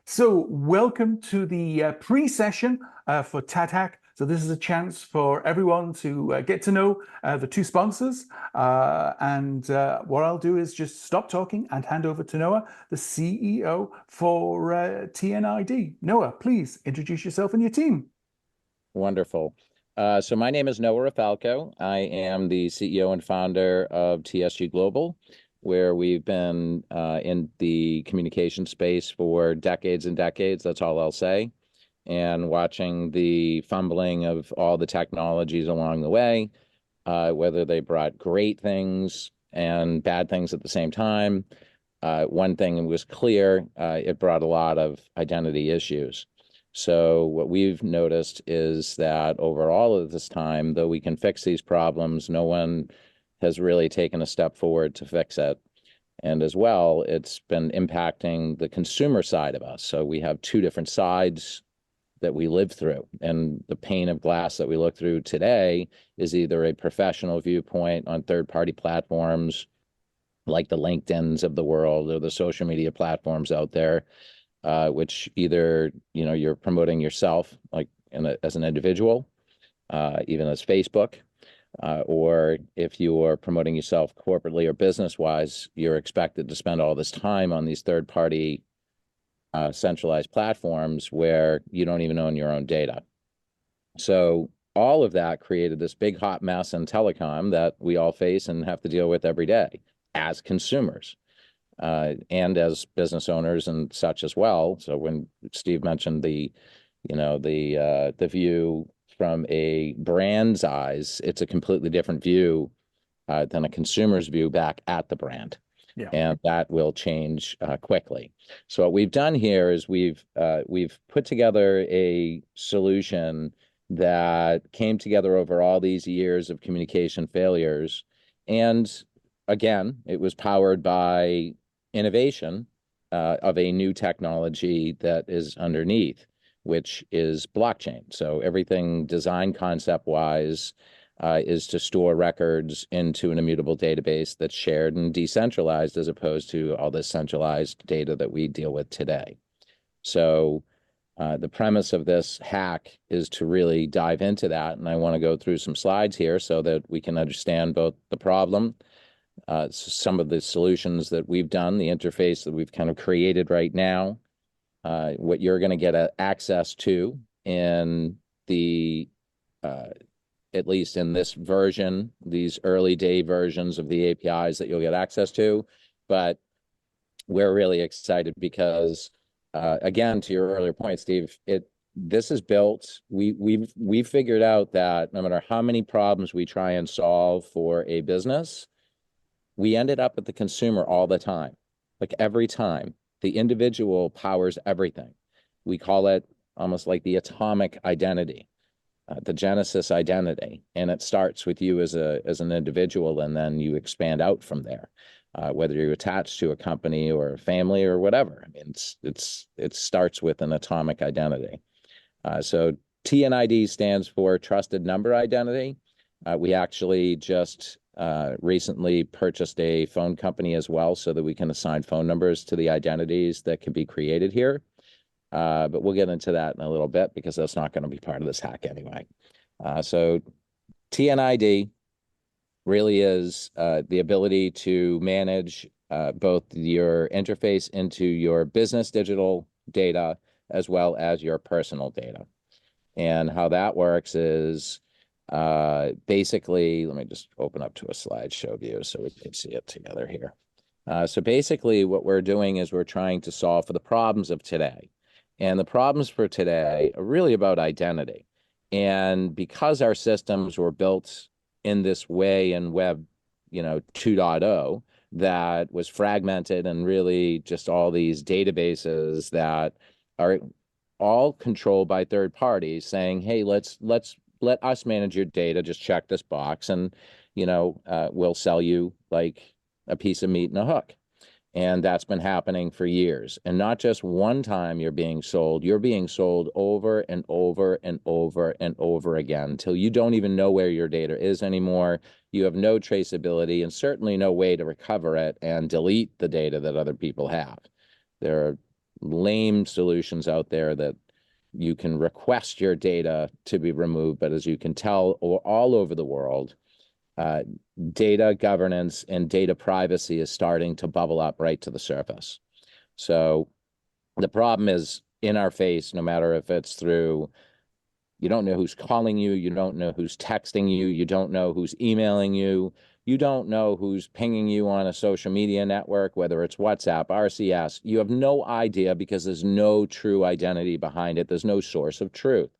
So, welcome to the pre-session for TADHack. So, this is a chance for everyone to get to know the two sponsors. What I'll do is just stop talking and hand over to Noah, the CEO for TNID. Noah, please introduce yourself and your team. Wonderful. So my name is Noah Rafalco. I am the CEO and founder of TSG Global, where we've been in the communication space for decades and decades. That's all I'll say. And watching the fumbling of all the technologies along the way, whether they brought great things and bad things at the same time. One thing was clear, it brought a lot of identity issues. So what we've noticed is that over all of this time, though we can fix these problems, no one has really taken a step forward to fix it. And as well, it's been impacting the consumer side of us. So we have two different sides that we live through. And the pane of glass that we look through today is either a professional viewpoint on third-party platforms like the LinkedIns of the world or the social media platforms out there, which either you're promoting yourself like as an individual, even as Facebook, or if you are promoting yourself corporately or business-wise, you're expected to spend all this time on these third-party centralized platforms where you don't even own your own data. So all of that created this big hot mess in telecom that we all face and have to deal with every day as consumers. And as business owners and such as well. So when Steve mentioned the view from a brand's eyes, it's a completely different view than a consumer's view back at the brand. Yeah. And that will change quickly. So what we've done here is we've put together a solution that came together over all these years of communication failures. And again, it was powered by innovation of a new technology that is underneath, which is blockchain. So everything design concept-wise is to store records into an immutable database that's shared and decentralized as opposed to all this centralized data that we deal with today. So the premise of this hack is to really dive into that. And I want to go through some slides here so that we can understand both the problem, some of the solutions that we've done, the interface that we've kind of created right now, what you're going to get access to in the, at least in this version, these early day versions of the APIs that you'll get access to. But we're really excited because, again, to your earlier point, Steve, this is built, we've figured out that no matter how many problems we try and solve for a business, we ended up at the consumer all the time. Like every time, the individual powers everything. We call it almost like the atomic identity, the Genesis identity. And it starts with you as an individual, and then you expand out from there, whether you're attached to a company or a family or whatever. I mean, it starts with an atomic identity. So TNID stands for Trusted Number Identity. We actually just recently purchased a phone company as well so that we can assign phone numbers to the identities that can be created here. But we'll get into that in a little bit because that's not going to be part of this hack anyway. So TNID really is the ability to manage both your interface into your business digital data as well as your personal data. And how that works is basically, let me just open up to a slideshow view so we can see it together here. So basically what we're doing is we're trying to solve for the problems of today. And the problems for today are really about identity. And because our systems were built in this way in Web 2.0, that was fragmented and really just all these databases that are all controlled by third parties saying, hey, let us manage your data, just check this box, and we'll sell you like a piece of meat and a hook. And that's been happening for years. And not just one time you're being sold over and over and over and over again until you don't even know where your data is anymore. You have no traceability and certainly no way to recover it and delete the data that other people have. There are lame solutions out there that you can request your data to be removed, but as you can tell, all over the world, data governance and data privacy is starting to bubble up right to the surface. So the problem is in our face, no matter if it's through, you don't know who's calling you, you don't know who's texting you, you don't know who's emailing you, you don't know who's pinging you on a social media network, whether it's WhatsApp, RCS. You have no idea because there's no true identity behind it. There's no source of truth.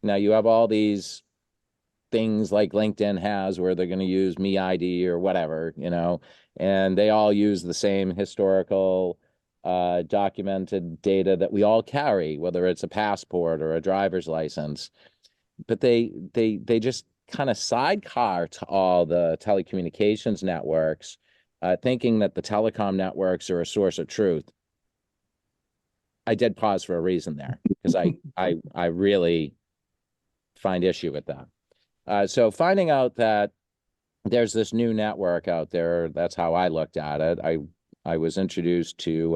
Now, you have all these things like LinkedIn has where they're going to use me ID or whatever, and they all use the same historical documented data that we all carry, whether it's a passport or a driver's license. But they just kind of sidecar to all the telecommunications networks, thinking that the telecom networks are a source of truth. I did pause for a reason there because I really find issue with that. So finding out that there's this new network out there, that's how I looked at it. I was introduced to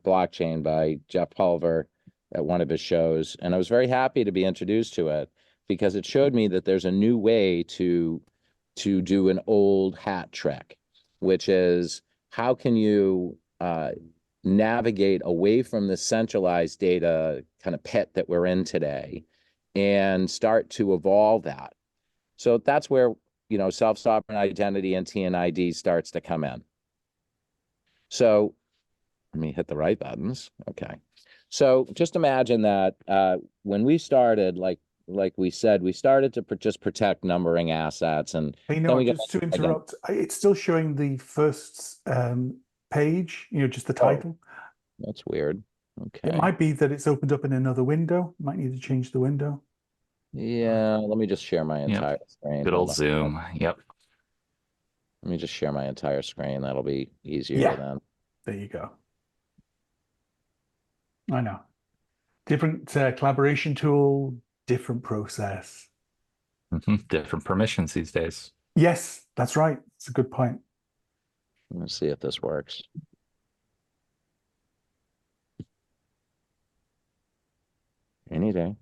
blockchain by Jeff Pulver at one of his shows, and I was very happy to be introduced to it because it showed me that there's a new way to do an old hat trick, which is how can you navigate away from the centralized data kind of pit that we're in today and start to evolve that. So that's where, self-sovereign identity and TNID starts to come in. So let me hit the right buttons. Okay. So just imagine that when we started, like we said, we started to just protect numbering assets, and then we just to interrupt, it's still showing the first page, just the title. That's weird. Okay. It might be that it's opened up in another window. Might need to change the window. Yeah, let me just share my entire screen. Good old Zoom. Yep. Let me just share my entire screen. That'll be easier then. There you go. I know. Different collaboration tool, different process. Different permissions these days. Yes, that's right. It's a good point. Let's see if this works. Any day.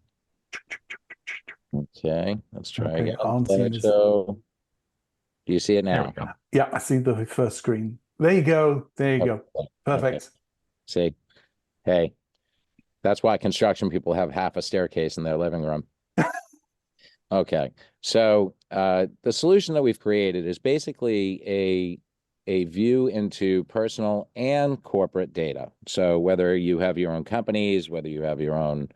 Okay, let's try again. Do you see it now? Yeah, I see the first screen. There you go. There you go. Perfect. Okay. See, hey, that's why construction people have half a staircase in their living room. Okay, so the solution that we've created is basically a view into personal and corporate data. So whether you have your own companies, whether you have your own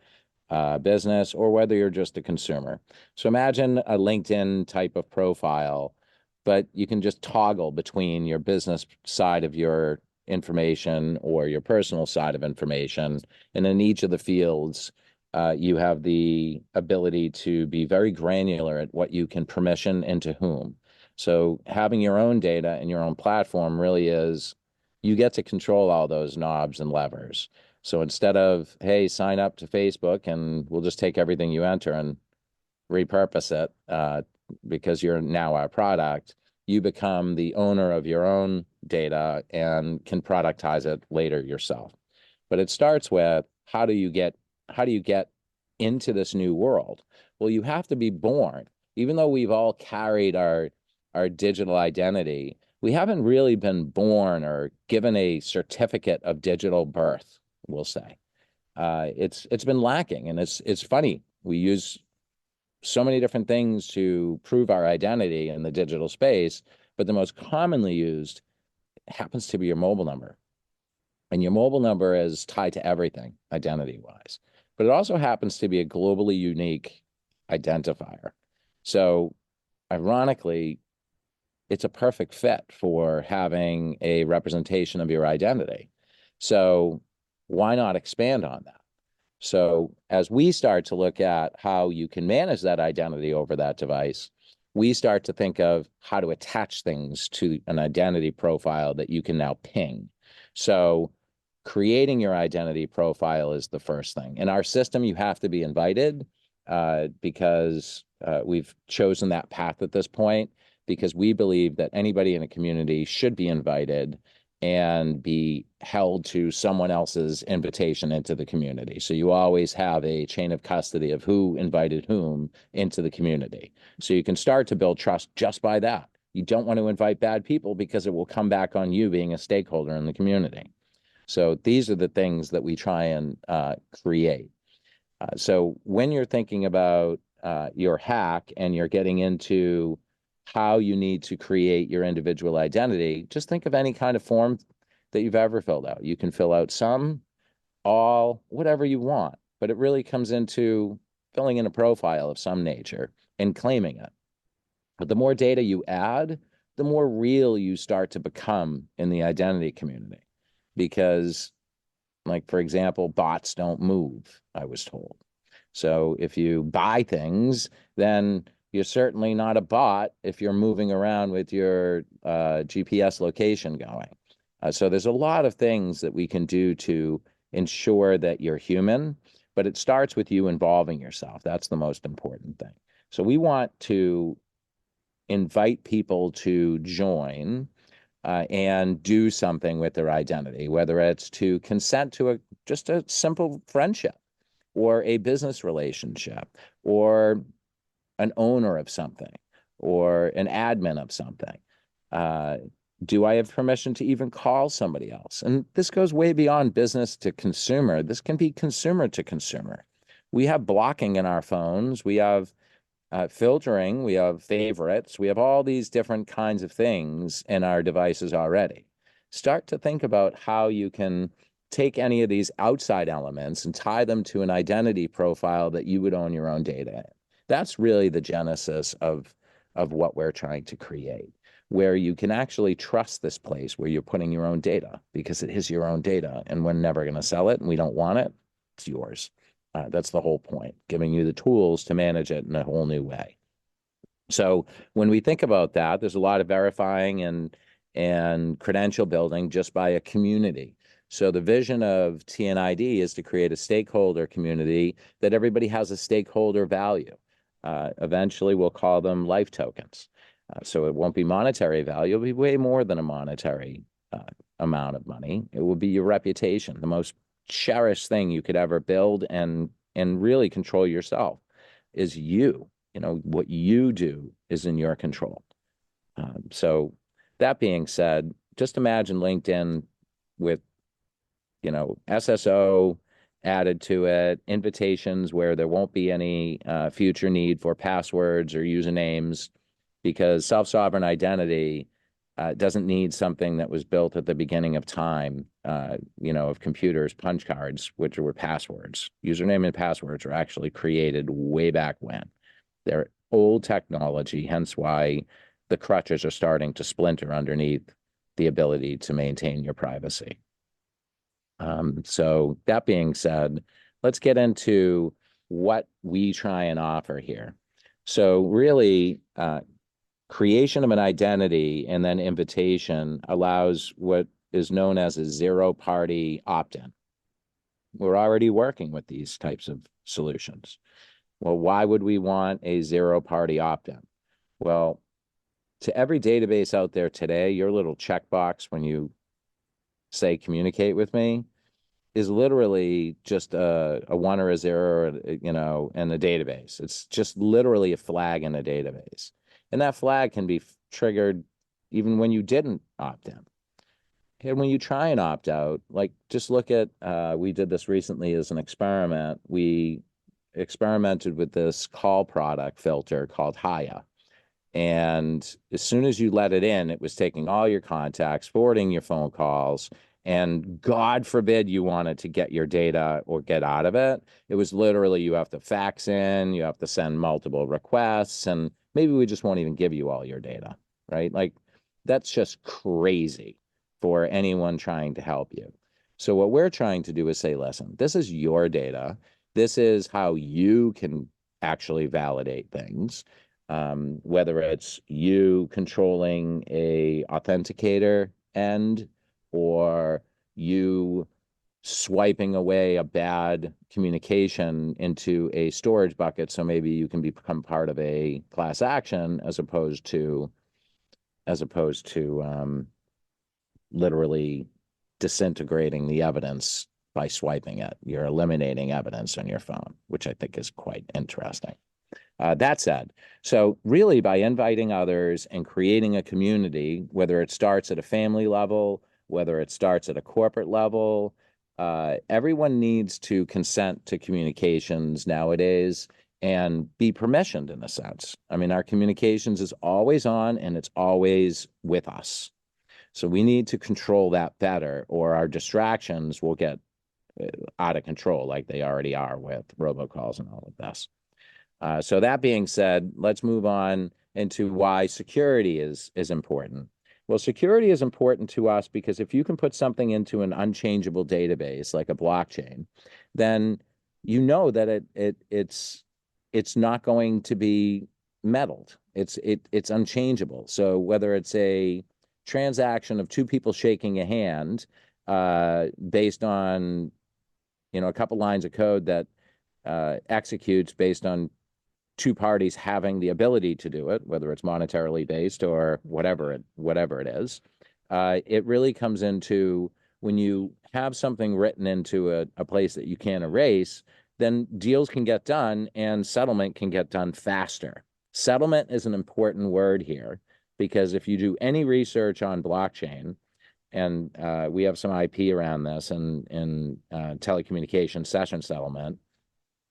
business, or whether you're just a consumer. So imagine a LinkedIn type of profile, but you can just toggle between your business side of your information or your personal side of information. And in each of the fields, you have the ability to be very granular at what you can permission and to whom. So having your own data and your own platform really is, you get to control all those knobs and levers. So instead of, hey, sign up to Facebook and we'll just take everything you enter and repurpose it because you're now our product, you become the owner of your own data and can productize it later yourself. But it starts with, how do you get into this new world? Well, you have to be born. Even though we've all carried our digital identity, we haven't really been born or given a certificate of digital birth, we'll say. It's been lacking, and it's funny. We use so many different things to prove our identity in the digital space, but the most commonly used happens to be your mobile number. And your mobile number is tied to everything identity-wise, but it also happens to be a globally unique identifier. So ironically, it's a perfect fit for having a representation of your identity. So why not expand on that? So as we start to look at how you can manage that identity over that device, we start to think of how to attach things to an identity profile that you can now ping. So creating your identity profile is the first thing. In our system, you have to be invited because we've chosen that path at this point, because we believe that anybody in a community should be invited and be held to someone else's invitation into the community. So you always have a chain of custody of who invited whom into the community. So you can start to build trust just by that. You don't want to invite bad people because it will come back on you being a stakeholder in the community. So these are the things that we try and create. So when you're thinking about your hack and you're getting into how you need to create your individual identity, just think of any kind of form that you've ever filled out. You can fill out some, all, whatever you want, but it really comes into filling in a profile of some nature and claiming it. But the more data you add, the more real you start to become in the identity community. Because, like, for example, bots don't move, I was told. So if you buy things, then you're certainly not a bot if you're moving around with your GPS location going. So there's a lot of things that we can do to ensure that you're human, but it starts with you involving yourself. That's the most important thing. So we want to invite people to join and do something with their identity, whether it's to consent to just a simple friendship or a business relationship or an owner of something or an admin of something. Do I have permission to even call somebody else? And this goes way beyond business to consumer. This can be consumer to consumer. We have blocking in our phones. We have filtering, we have favorites, we have all these different kinds of things in our devices already. Start to think about how you can take any of these outside elements and tie them to an identity profile that you would own your own data in. That's really the genesis of what we're trying to create, where you can actually trust this place where you're putting your own data because it is your own data and we're never going to sell it and we don't want it. It's yours. That's the whole point, giving you the tools to manage it in a whole new way. So when we think about that, there's a lot of verifying and credential building just by a community. So the vision of TNID is to create a stakeholder community that everybody has a stakeholder value. Eventually, we'll call them life tokens. So it won't be monetary value. It'll be way more than a monetary amount of money. It will be your reputation, the most cherished thing you could ever build and really control yourself is you. You know, what you do is in your control. So that being said, just imagine LinkedIn with, you know, SSO added to it, invitations where there won't be any future need for passwords or usernames because self-sovereign identity doesn't need something that was built at the beginning of time, you know, of computers, punch cards, which were passwords. Username and passwords were actually created way back when. They're old technology, hence why the crutches are starting to splinter underneath the ability to maintain your privacy. So that being said, let's get into what we try and offer here. So really, creation of an identity and then invitation allows what is known as a zero-party opt-in. We're already working with these types of solutions. Well, why would we want a zero-party opt-in? Well, to every database out there today, your little checkbox when you say communicate with me is literally just a 1 or a 0, you know, in the database. It's just literally a flag in a database. And that flag can be triggered even when you didn't opt in. And when you try and opt out, like just look at, we did this recently as an experiment. We experimented with this call product filter called Haya. And as soon as you let it in, it was taking all your contacts, forwarding your phone calls, and God forbid you wanted to get your data or get out of it. It was literally you have to fax in, you have to send multiple requests, and maybe we just won't even give you all your data, right? Like that's just crazy for anyone trying to help you. So what we're trying to do is say, listen, this is your data. This is how you can actually validate things. Whether it's you controlling a authenticator end or you swiping away a bad communication into a storage bucket so maybe you can become part of a class action as opposed to literally disintegrating the evidence by swiping it. You're eliminating evidence on your phone, which I think is quite interesting. That said, so really by inviting others and creating a community, whether it starts at a family level, whether it starts at a corporate level, everyone needs to consent to communications nowadays and be permissioned in a sense. I mean, our communications is always on and it's always with us. So we need to control that better, or our distractions will get out of control like they already are with robocalls and all of this. So that being said, let's move on into why security is important. Well, security is important to us because if you can put something into an unchangeable database like a blockchain, then you know that it's not going to be meddled. It's unchangeable. So whether it's a transaction of two people shaking a hand based on a couple lines of code that executes based on two parties having the ability to do it, whether it's monetarily based or whatever it is, it really comes into when you have something written into a place that you can't erase, then deals can get done and settlement can get done faster. Settlement is an important word here because if you do any research on blockchain, and we have some IP around this in telecommunication session settlement,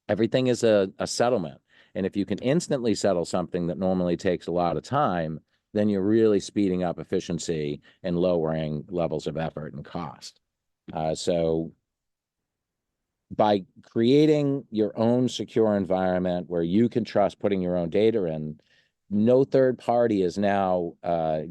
everything is a settlement. And if you can instantly settle something that normally takes a lot of time, then you're really speeding up efficiency and lowering levels of effort and cost. So by creating your own secure environment where you can trust putting your own data in, no third party is now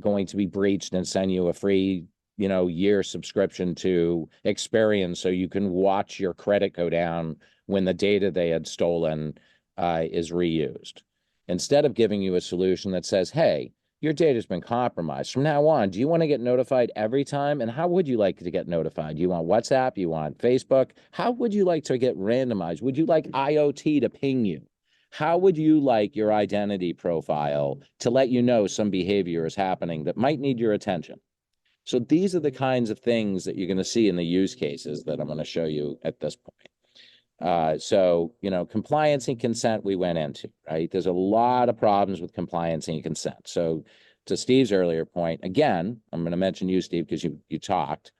going to be breached and send you a free year subscription to Experian so you can watch your credit go down when the data they had stolen is reused. Instead of giving you a solution that says, hey, your data's been compromised. From now on, do you want to get notified every time? And how would you like to get notified? Do you want WhatsApp? You want Facebook? How would you like to get randomized? Would you like IoT to ping you? How would you like your identity profile to let you know some behavior is happening that might need your attention? So these are the kinds of things that you're going to see in the use cases that I'm going to show you at this point. So, compliance and consent we went into, right? There's a lot of problems with compliance and consent. So to Steve's earlier point, again, I'm going to mention you, Steve, because you talked.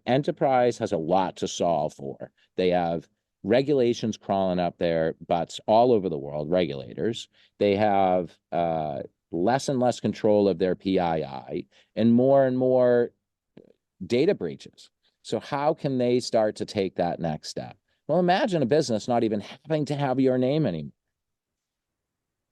Enterprise has a lot to solve for. They have regulations crawling up their butts all over the world, regulators. They have less and less control of their PII and more data breaches. So how can they start to take that next step? Well, imagine a business not even having to have your name anymore.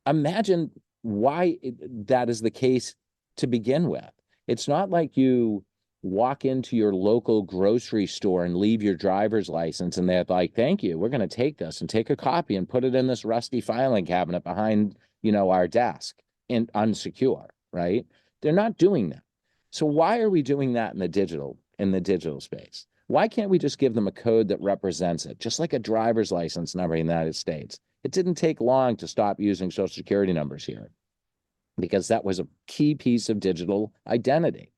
Imagine why that is the case to begin with. It's not like you walk into your local grocery store and leave your driver's license and they're like, thank you, we're going to take this and take a copy and put it in this rusty filing cabinet behind, our desk and unsecure, right? They're not doing that. So why are we doing that in the digital space? Why can't we just give them a code that represents it, just like a driver's license number in the United States? It didn't take long to stop using Social Security numbers here because that was a key piece of digital identity.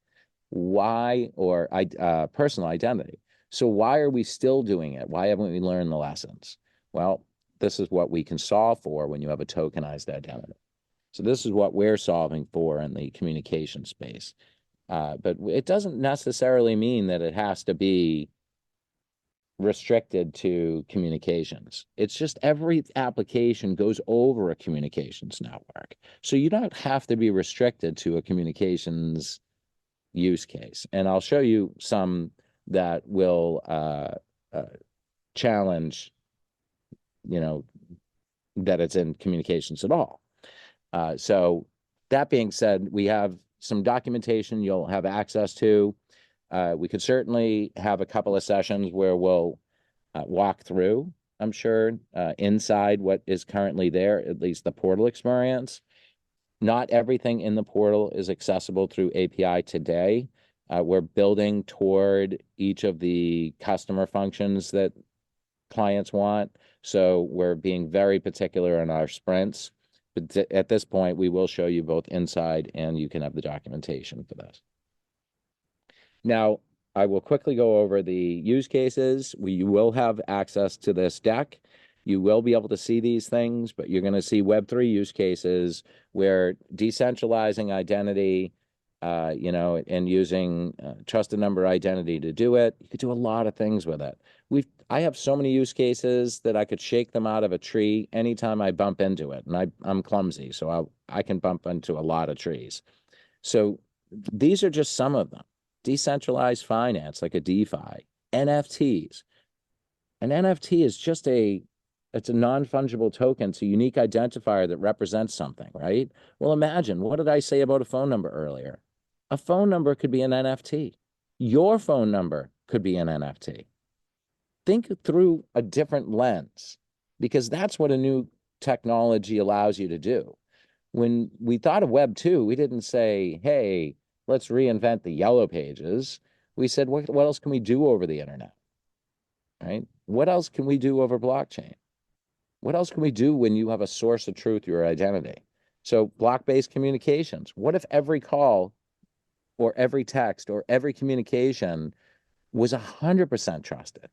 Personal identity. So why are we still doing it? Why haven't we learned the lessons? Well, this is what we can solve for when you have a tokenized identity. So this is what we're solving for in the communication space. But it doesn't necessarily mean that it has to be restricted to communications. It's just every application goes over a communications network. So you don't have to be restricted to a communications use case. And I'll show you some that will challenge, that it's in communications at all. So that being said, we have some documentation you'll have access to. We could certainly have a couple of sessions where we'll walk through, I'm sure, inside what is currently there, at least the portal experience. Not everything in the portal is accessible through API today. We're building toward each of the customer functions that clients want. So we're being very particular in our sprints. But at this point, we will show you both inside and you can have the documentation for this. Now, I will quickly go over the use cases. You will have access to this deck. You will be able to see these things, but you're going to see Web3 use cases where decentralizing identity, and using trusted number identity to do it. You could do a lot of things with it. I have so many use cases that I could shake them out of a tree anytime I bump into it, and I'm clumsy, so I can bump into a lot of trees. So these are just some of them. Decentralized finance, like a DeFi, NFTs. An NFT is just it's a non-fungible token. It's a unique identifier that represents something, right? Well, imagine, what did I say about a phone number earlier? A phone number could be an NFT. Your phone number could be an NFT. Think through a different lens, because that's what a new technology allows you to do. When we thought of Web 2, we didn't say, hey, let's reinvent the yellow pages. We said, what else can we do over the internet, right? What else can we do over blockchain? What else can we do when you have a source of truth, your identity? So block-based communications. What if every call or every text or every communication was 100% trusted?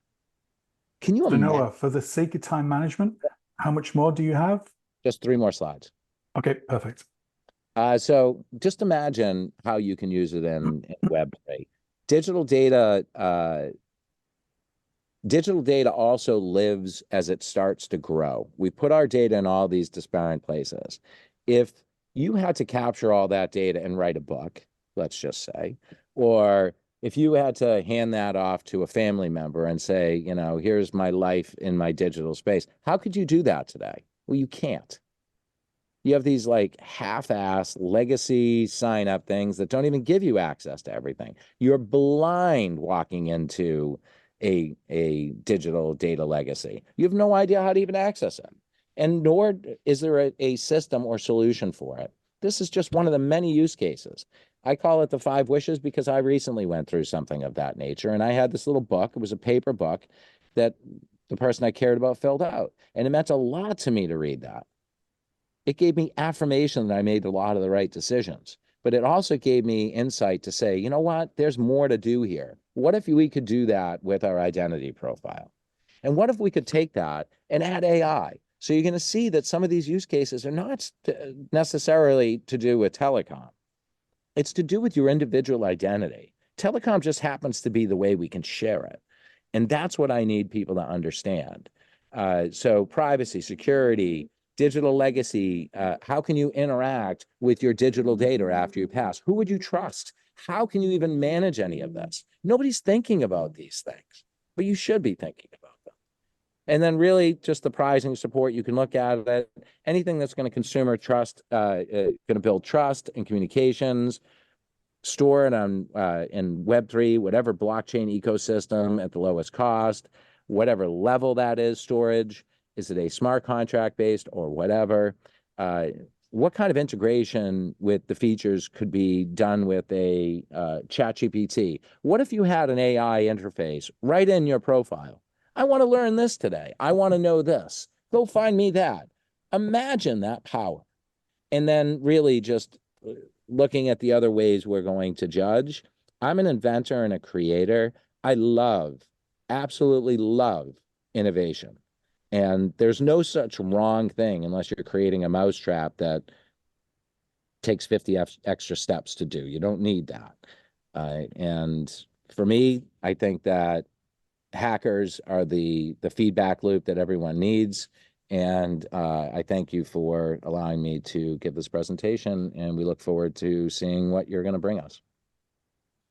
Can you So imagine? Noah, for the sake of time management, how much more do you have? Just 3 more slides. Okay, perfect. So just imagine how you can use it in Web3. Digital data also lives as it starts to grow. We put our data in all these disparate places. If you had to capture all that data and write a book, let's just say, or if you had to hand that off to a family member and say, here's my life in my digital space, how could you do that today? Well, you can't. You have these like half-ass legacy sign-up things that don't even give you access to everything. You're blind walking into a digital data legacy. You have no idea how to even access it. And nor is there a system or solution for it. This is just one of the many use cases. I call it the 5 wishes because I recently went through something of that nature. And I had this little book. It was a paper book that the person I cared about filled out. And it meant a lot to me to read that. It gave me affirmation that I made a lot of the right decisions, but it also gave me insight to say, you know what, there's more to do here. What if we could do that with our identity profile? And what if we could take that and add AI? So you're going to see that some of these use cases are not necessarily to do with telecom. It's to do with your individual identity. Telecom just happens to be the way we can share it. And that's what I need people to understand. So privacy, security, digital legacy, how can you interact with your digital data after you pass? Who would you trust? How can you even manage any of this? Nobody's thinking about these things, but you should be thinking about them. And then really just the pricing support, you can look at it. Anything that's going to consumer trust, going to build trust and communications, store it on in Web3, whatever blockchain ecosystem at the lowest cost, whatever level that is, storage. Is it a smart contract based or whatever? What kind of integration with the features could be done with a ChatGPT? What if you had an AI interface right in your profile? I want to learn this today. I want to know this. Go find me that. Imagine that power. And then really just looking at the other ways we're going to judge. I'm an inventor and a creator. I absolutely love innovation. And there's no such wrong thing unless you're creating a mousetrap that takes 50 extra steps to do. You don't need that. And for me, I think that hackers are the feedback loop that everyone needs. And I thank you for allowing me to give this presentation, and we look forward to seeing what you're going to bring us.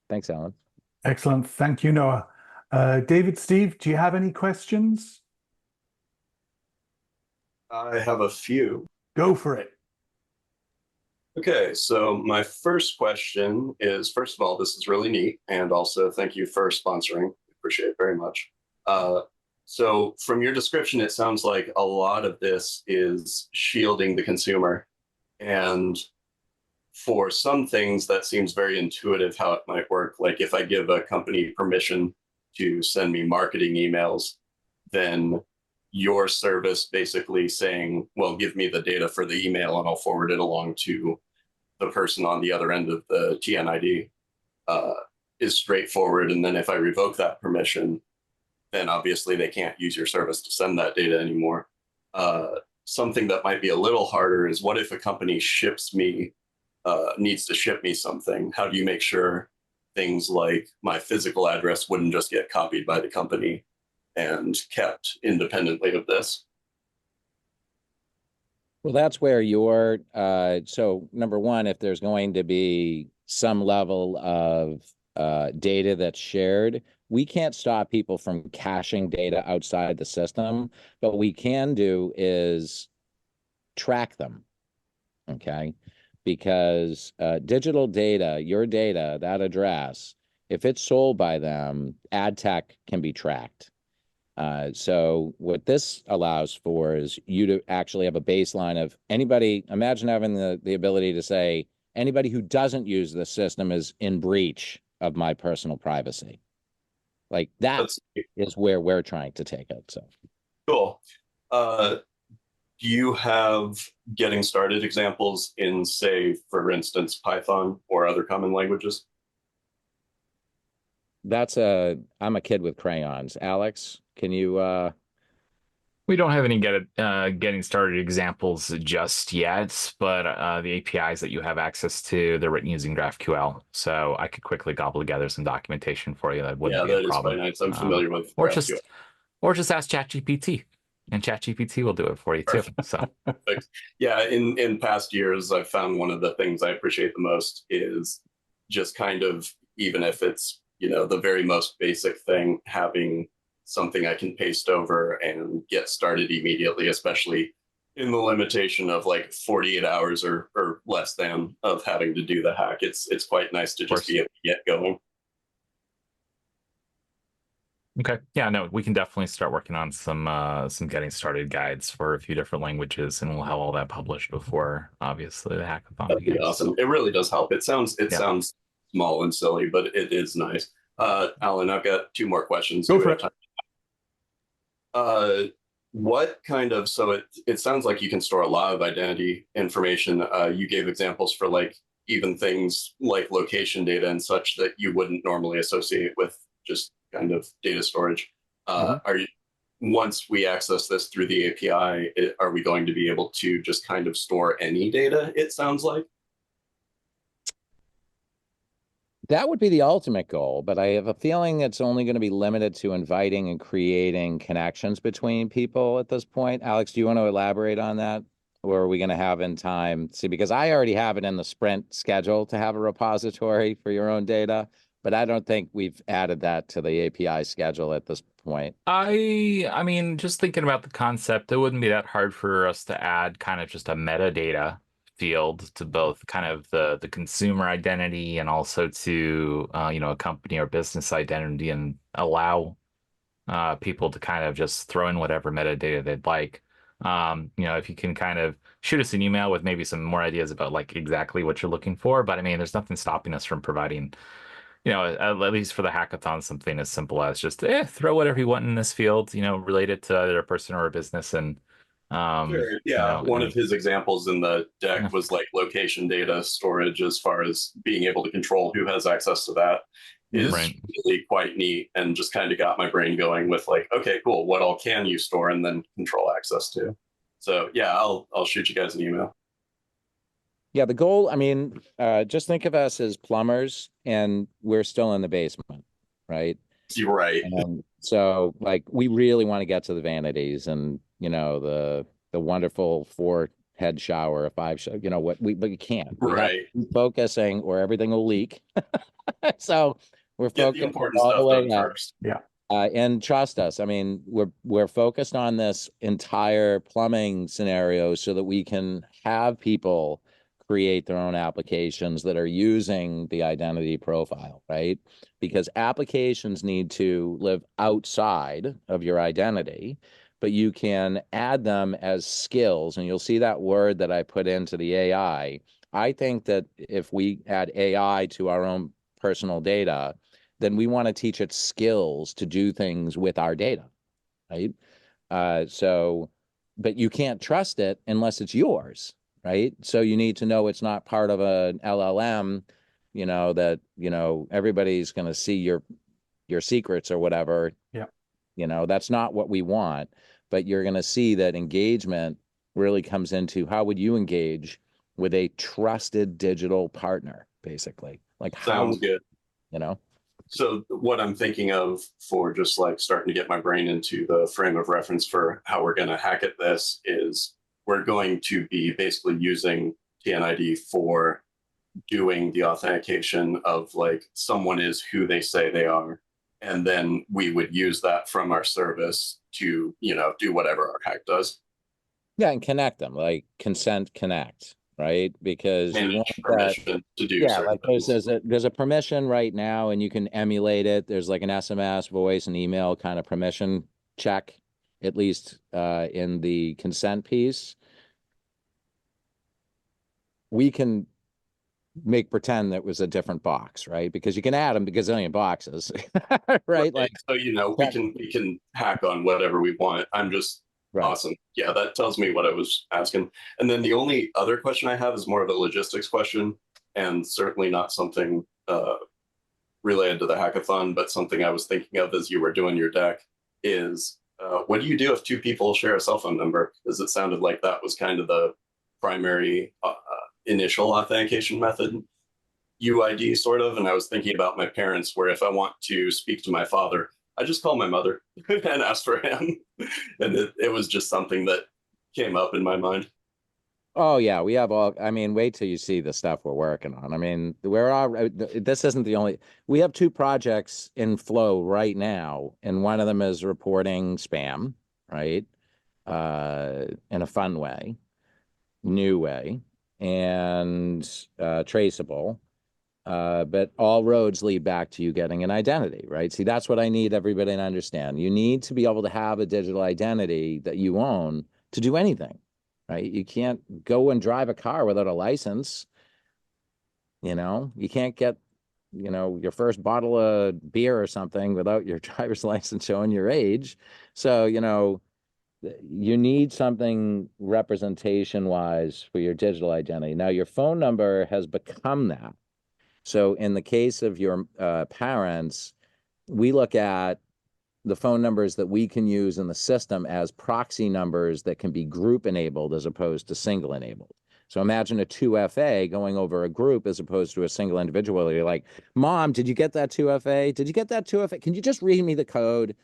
Thanks, Alan. Excellent. Thank you, Noah. David, Steve, do you have any questions? I have a few. Go for it. Okay, so my first question is, first of all, this is really neat, and also thank you for sponsoring. Appreciate it very much. So from your description, it sounds like a lot of this is shielding the consumer. And for some things, that seems very intuitive how it might work. Like if I give a company permission to send me marketing emails, then your service basically saying, well, give me the data for the email and I'll forward it along to the person on the other end of the TNID. is straightforward. And then if I revoke that permission, then obviously they can't use your service to send that data anymore. Something that might be a little harder is what if a company needs to ship me something? How do you make sure things like my physical address wouldn't just get copied by the company and kept independently of this? Well, that's where you're, so number one, if there's going to be some level of data that's shared, we can't stop people from caching data outside the system, but what we can do is track them, okay? Because digital data, your data, that address, if it's sold by them, TADHack can be tracked. So what this allows for is you to actually have a baseline of anybody. Imagine having the ability to say, anybody who doesn't use the system is in breach of my personal privacy. Like that is where we're trying to take it. So cool. Do you have getting started examples in, say, for instance, Python or other common languages? I'm a kid with crayons. Alex, can you We don't have any getting started examples just yet, but the APIs that you have access to, they're written using GraphQL. So I could quickly gobble together some documentation for you. That wouldn't be a problem. Quite nice. I'm familiar with or GraphQL. just ask ChatGPT, and ChatGPT will do it for you too. So yeah, in past years, I've found one of the things I appreciate the most is just kind of, even if it's, the very most basic thing, having something I can paste over and get started immediately, especially in the limitation of like 48 hours or less than of having to do the hack. It's quite nice to just be able to get going. okay, yeah, no, we can definitely start working on some getting started guides for a few different languages, and we'll have all that published before obviously the hackathon That'd be begins. awesome. It really does help. It sounds small and silly, but it is nice. Alan, I've got two more questions. Go for it. What kind of, so it sounds like you can store a lot of identity information. You gave examples for like even things like location data and such that you wouldn't normally associate with just kind of data storage. Once we access this through the API, are we going to be able to just kind of store any data, it sounds like? That would be the ultimate goal, but I have a feeling it's only going to be limited to inviting and creating connections between people at this point. Alex, do you want to elaborate on that? Or are we going to have in time? See, because I already have it in the sprint schedule to have a repository for your own data, but I don't think we've added that to the API schedule at this point. I mean, just thinking about the concept, it wouldn't be that hard for us to add kind of just a metadata field to both kind of the consumer identity and also to a company or business identity, and allow people to kind of just throw in whatever metadata they'd like. If you can kind of shoot us an email with maybe some more ideas about like exactly what you're looking for, but I mean, there's nothing stopping us from providing, at least for the hackathon, something as simple as just throw whatever you want in this field, related to either a person or a business. And sure. Yeah, one of his examples in the deck was like location data storage, as far as being able to control who has access to that is really quite neat, and just kind of got my brain going with like, okay, cool, what all can you store and then control access to? So yeah, I'll shoot you guys an email. Yeah, the goal, I mean, just think of us as plumbers and we're still in the basement, right? You're right. So like we really want to get to the vanities and the wonderful 4-head shower, 5 but we can't. We have to keep focusing or everything will leak. So we're focused all the way up. First. Yeah. And trust us, I mean, we're focused on this entire plumbing scenario so that we can have people create their own applications that are using the identity profile, right? Because applications need to live outside of your identity, but you can add them as skills. And you'll see that word that I put into the AI. I think that if we add AI to our own personal data, then we want to teach it skills to do things with our data, right? But you can't trust it unless it's yours, right? So you need to know it's not part of an LLM you know, that, you know, everybody's going to see your secrets or whatever. Yeah. You know, that's not what we want, but you're going to see that engagement really comes into how would you engage with a trusted digital partner, basically. Like how, Sounds good. you know? So what I'm thinking of for just like starting to get my brain into the frame of reference for how we're going to hack at this is we're going to be basically using TNID for doing the authentication of like someone is who they say they are. And then we would use that from our service to, you know, do whatever our hack does. Yeah, and connect them, like consent connect, right? Because you Manage want that. permission to do Yeah, certain like things. there's a permission right now, and you can emulate it. There's like an SMS, voice, and email kind of permission check, at least in the consent piece. We can make pretend that it was a different box, right? Because you can add them to gazillion boxes, right? Like, so you know, we can hack on whatever we want. I'm just right. awesome. Yeah, that tells me what I was asking. And then the only other question I have is more of a logistics question, and certainly not something related to the hackathon, but something I was thinking of as you were doing your deck is what do you do if two people share a cell phone number? Because it sounded like that was kind of the primary initial authentication method, UID sort of. And I was thinking about my parents, where if I want to speak to my father, I just call my mother and ask for him. And it was just something that came up in my mind. Oh yeah, we have all. I mean, wait till you see the stuff we're working on. I mean, we're all. This isn't the only. We have 2 projects in flow right now, and one of them is reporting spam, right? In a fun way, new way, and traceable. But all roads lead back to you getting an identity, right? See, that's what I need everybody to understand. You need to be able to have a digital identity that you own to do anything, right? You can't go and drive a car without a license. You know, you can't get, you know, your first bottle of beer or something without your driver's license showing your age. So, you know, you need something representation wise for your digital identity. Now, your phone number has become that. So in the case of your parents, we look at the phone numbers that we can use in the system as proxy numbers that can be group enabled as opposed to single enabled. So imagine a 2FA going over a group as opposed to a single individual. You're like, Mom, did you get that 2FA? Did you get that 2FA? Can you just read me the code?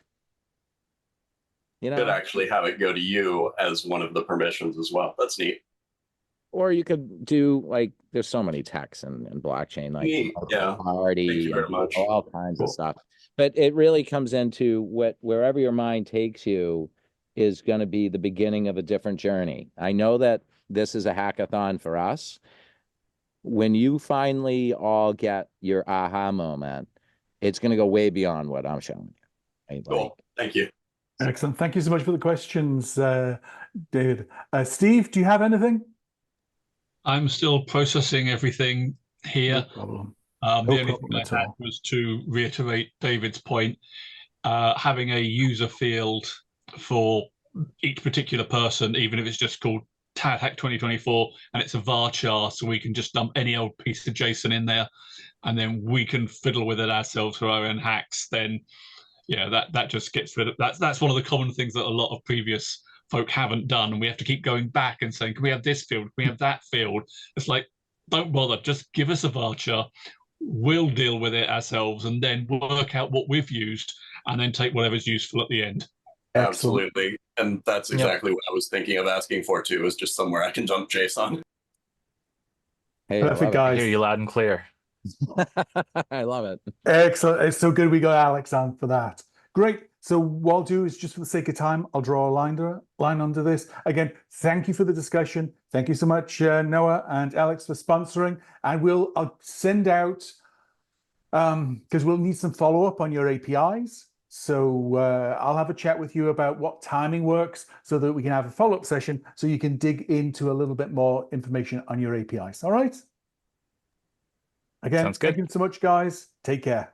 You know, Could actually have it go to you as one of the permissions as well. That's neat. or you could do like, there's so many techs and blockchain, like Yeah. party, Thank you very much. all kinds Cool. of stuff. But it really comes into wherever your mind takes you is going to be the beginning of a different journey. I know that this is a hackathon for us. When you finally all get your aha moment, it's going to go way beyond what I'm showing you. Right? Cool. Thank you. Excellent. Thank you so much for the questions, David. Steve, do you have anything? I'm still processing everything here. No problem. The only thing I had was to reiterate David's point. Having a user field for each particular person, even if it's just called TADHack 2024 and it's a varchar, so we can just dump any old piece of JSON in there and then we can fiddle with it ourselves for our own hacks, then yeah, that just gets rid of that's one of the common things that a lot of previous folk haven't done, and we have to keep going back and saying, can we have this field, can we have that field? It's like, don't bother, just give us a varchar, we'll deal with it ourselves and then work out what we've used and then take whatever's useful at the end. Excellent. Absolutely. And that's exactly what I was thinking of asking for too, is just somewhere I can dump JSON. Hey, perfect, I guys. hear you loud and clear. I love it. Excellent. It's so good we got Alex on for that. Great. So what I'll do is, just for the sake of time, I'll draw a line under this. Again, thank you for the discussion. Thank you so much, Noah and Alex, for sponsoring. And I'll send out, because we'll need some follow-up on your APIs. So I'll have a chat with you about what timing works so that we can have a follow-up session so you can dig into a little bit more information on your APIs. All right? Again, Sounds good. thank you so much, guys. Take care.